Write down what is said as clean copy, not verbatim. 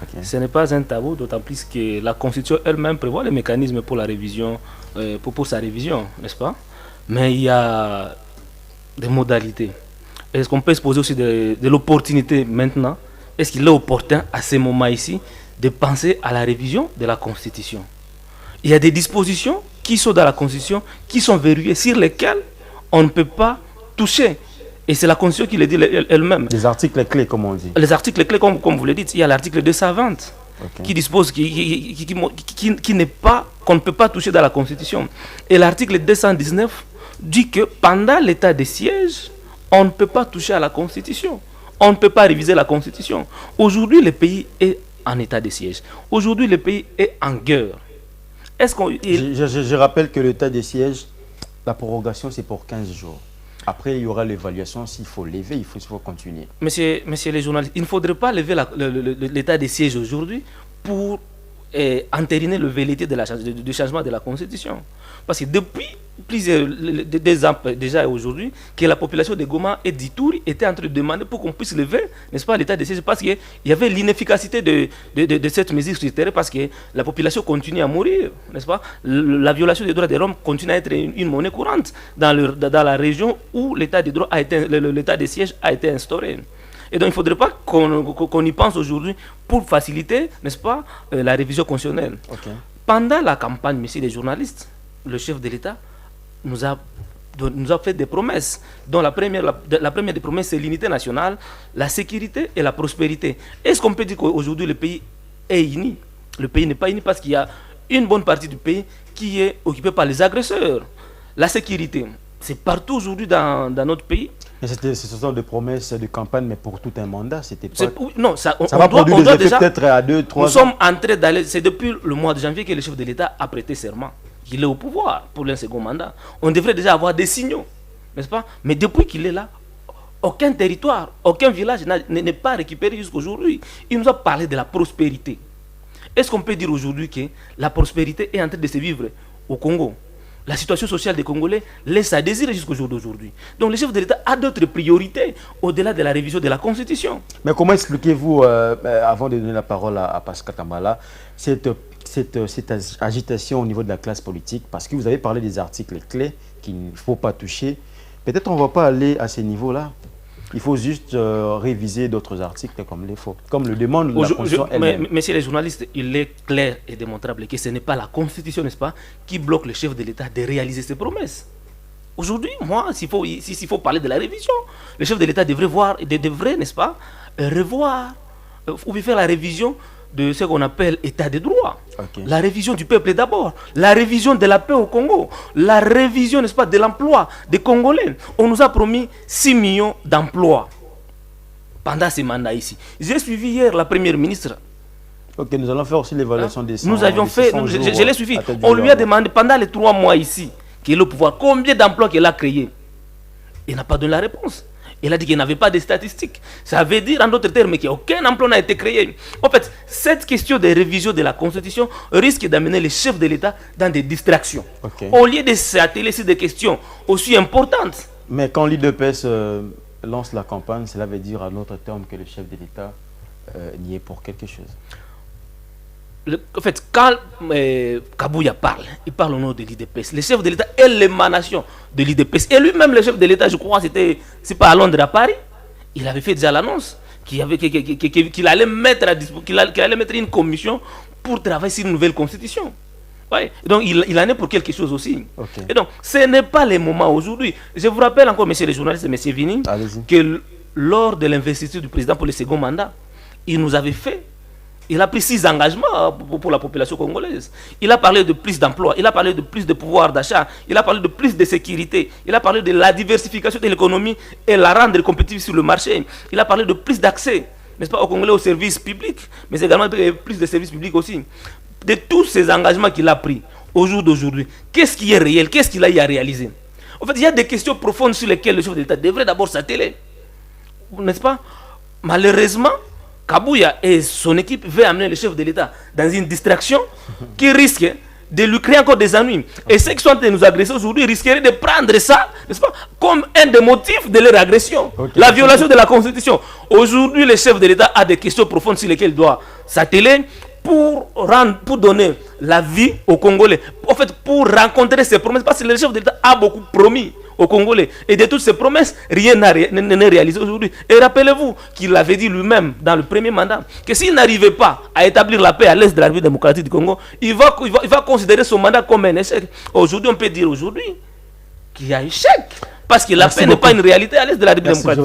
Okay. Ce n'est pas un tabou, d'autant plus que la Constitution elle-même prévoit les mécanismes pour la révision, pour sa révision, n'est-ce pas? Mais il y a des modalités. Est-ce qu'on peut se poser aussi de l'opportunité maintenant? Est-ce qu'il est opportun à ce moment ici de penser à la révision de la Constitution? Il y a des dispositions qui sont dans la Constitution, qui sont verrouillées, sur lesquelles on ne peut pas toucher. Et c'est la Constitution qui le dit elle-même. Les articles clés, comme on dit. Les articles clés, comme vous le dites, il y a l'article 220 qui dispose, qui n'est pas, qu'on ne peut pas toucher dans la Constitution. Et l'article 219 dit que pendant l'état de siège, on ne peut pas toucher à la Constitution. On ne peut pas réviser la Constitution. Aujourd'hui, le pays est en état de siège. Aujourd'hui, le pays est en guerre. Est-ce qu'on... Je rappelle que l'état de siège, la prorogation, c'est pour 15 jours. Après, il y aura l'évaluation. S'il faut lever, il faut continuer. Monsieur les journalistes, il ne faudrait pas lever l'état de siège aujourd'hui pour entériner le velléité du changement de la Constitution. Parce que depuis des ans déjà aujourd'hui, que la population de Goma et d'Ituri était en train de demander pour qu'on puisse lever, n'est-ce pas, l'état de siège, parce qu'il y avait l'inefficacité de cette mesure sur le terrain, parce que la population continue à mourir, n'est-ce pas? La violation des droits de l'homme continue à être une monnaie courante dans la région où l'état de droit l'état de siège a été instauré. Et donc il ne faudrait pas qu'on y pense aujourd'hui pour faciliter, n'est-ce pas, la révision constitutionnelle. Okay. Pendant la campagne, messieurs les journalistes, le chef de l'État nous a fait des promesses, dont la première des promesses, c'est l'unité nationale, la sécurité et la prospérité. Est-ce qu'on peut dire qu'aujourd'hui le pays est uni? Le pays n'est pas uni parce qu'il y a une bonne partie du pays qui est occupée par les agresseurs. La sécurité, c'est partout aujourd'hui dans notre pays. Mais ce sont des promesses de campagne, mais pour tout un mandat, c'était pas... Non, ça va produire des effets peut-être à 2-3 ans. Nous sommes en train d'aller... C'est depuis le mois de janvier que le chef de l'État a prêté serment. Il est au pouvoir pour un second mandat. On devrait déjà avoir des signaux, n'est-ce pas? Mais depuis qu'il est là, aucun territoire, aucun village n'est pas récupéré jusqu'aujourd'hui. Il nous a parlé de la prospérité. Est-ce qu'on peut dire aujourd'hui que la prospérité est en train de se vivre au Congo? La situation sociale des Congolais laisse à désirer jusqu'au jour d'aujourd'hui. Donc le chef de l'État a d'autres priorités au-delà de la révision de la Constitution. Mais comment expliquez-vous, avant de donner la parole à Pascal Tambala, cette agitation au niveau de la classe politique? Parce que vous avez parlé des articles clés qu'il ne faut pas toucher. Peut-être on ne va pas aller à ces niveaux-là. Il faut juste réviser d'autres articles comme le demande la Constitution elle-même. Messieurs les journalistes, il est clair et démontrable que ce n'est pas la Constitution, n'est-ce pas, qui bloque le chef de l'État de réaliser ses promesses. Aujourd'hui, moi, s'il faut parler de la révision, le chef de l'État devrait, n'est-ce pas, revoir ou faire la révision de ce qu'on appelle état de droit. Okay. La révision du peuple d'abord, la révision de la paix au Congo, la révision, n'est-ce pas, de l'emploi des Congolais. On nous a promis 6 millions d'emplois pendant ces mandats ici. J'ai suivi hier la première ministre. Ok, nous allons faire aussi l'évaluation des 100 Nous avions fait, je l'ai suivi. On lui a demandé pendant les 3 mois ici, qu'il ait le pouvoir, combien d'emplois qu'il a créés. Il n'a pas donné la réponse. Il a dit qu'il n'avait pas de statistiques. Ça veut dire, en d'autres termes, qu'aucun emploi n'a été créé. En fait, cette question de révision de la Constitution risque d'amener les chefs de l'État dans des distractions. Okay. Au lieu de s'atteler sur des questions aussi importantes. Mais quand l'IDPS lance la campagne, cela veut dire, à notre terme, que le chef de l'État n'y est pour quelque chose. En fait, quand Kabouya parle, il parle au nom de l'IDPS. Le chef de l'État est l'émanation de l'IDPS. Et lui-même, le chef de l'État, je crois, c'est pas à Londres, à Paris. Il avait fait déjà l'annonce qu'il allait mettre une commission pour travailler sur une nouvelle constitution. Ouais. Donc, il en est pour quelque chose aussi. Okay. Et donc, ce n'est pas le moment aujourd'hui. Je vous rappelle encore, messieurs les journalistes et messieurs Vini, que lors de l'investiture du président pour le second mandat, il nous avait fait... Il a pris 6 engagements pour la population congolaise. Il a parlé de plus d'emplois, il a parlé de plus de pouvoir d'achat, il a parlé de plus de sécurité, il a parlé de la diversification de l'économie et la rendre compétitive sur le marché. Il a parlé de plus d'accès, n'est-ce pas, aux Congolais aux services publics, mais également de plus de services publics aussi. De tous ces engagements qu'il a pris au jour d'aujourd'hui, qu'est-ce qui est réel, qu'est-ce qu'il a eu à réaliser? En fait, il y a des questions profondes sur lesquelles le chef de l'État devrait d'abord s'atteler. N'est-ce pas? Malheureusement, Kabouya et son équipe veulent amener le chef de l'État dans une distraction qui risque de lui créer encore des ennuis. Et ceux qui sont en train de nous agresser aujourd'hui risqueraient de prendre ça, n'est-ce pas, comme un des motifs de leur agression. Okay. La violation de la Constitution. Aujourd'hui, le chef de l'État a des questions profondes sur lesquelles il doit s'atteler pour donner la vie aux Congolais. En fait, pour rencontrer ses promesses, parce que le chef de l'État a beaucoup promis aux Congolais. Et de toutes ces promesses, rien n'est réalisé aujourd'hui. Et rappelez-vous qu'il avait dit lui-même dans le premier mandat que s'il n'arrivait pas à établir la paix à l'est de la République démocratique du Congo, il va considérer son mandat comme un échec. Aujourd'hui, on peut dire qu'il y a échec. Parce que la paix n'est pas une réalité à l'est de la République démocratique.